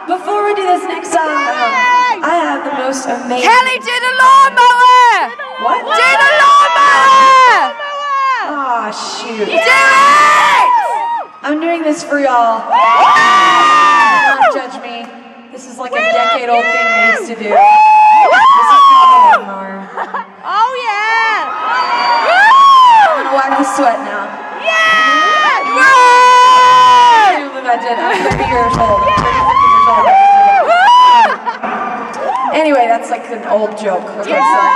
Before we do this next song, I have the most amazing... Kelly, do the lawnmower! What? Do the lawnmower! Aw, shoot. Do it! I'm doing this for y'all. Don't judge me. This is like a decade-old thing I used to do. This is not the lawnmower. Oh, yeah! I'm gonna wipe the sweat now. Yeah! I can't believe I did. I'm 30 years old. I'm 30 years old. Anyway, that's like an old joke. Okay, sorry.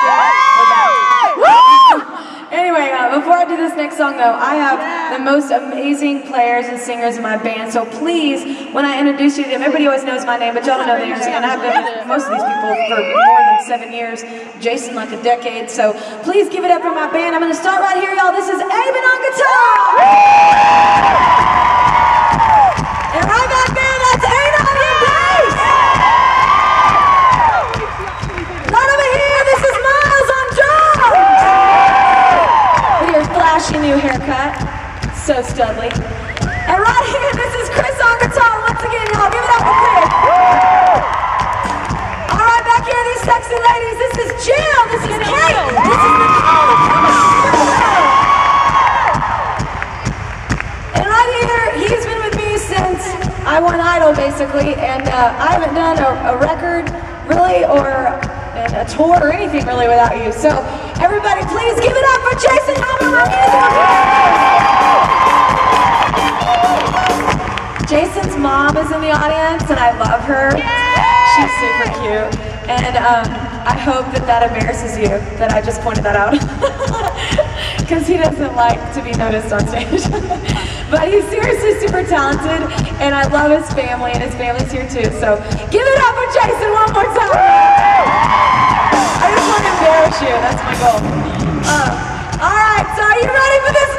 Anyway, before I do this next song though, I have the most amazing players and singers in my band, so please, when I introduce you to them, everybody always knows my name, but y'all don't know their names, and I've been with most of these people for more than 7 years, Jason like a decade, so please give it up for my band. I'm going to start right here, y'all. This is Aben on guitar! And right back there, that's Adon on bass! Right over here, this is Miles on drums! With your flashy new haircut, so studly. And right here, this is Chris on guitar. Once again, y'all, give it up for Chris. All right, back here, these sexy ladies, this is Jill, this is Kate, this is Nicole. And right here, he's been with me since I won Idol, basically, and I haven't done a record, really, or a tour or anything really without you. So everybody please give it up for Jason Helmer, our musical director. Jason's mom is in the audience and I love her. She's super cute. And I hope that embarrasses you, that I just pointed that out. Because he doesn't like to be noticed on stage. But he's seriously super talented and I love his family and his family's here too. So give it up for Jason one more time. I just want to embarrass you, that's my goal. Alright, so are you ready for this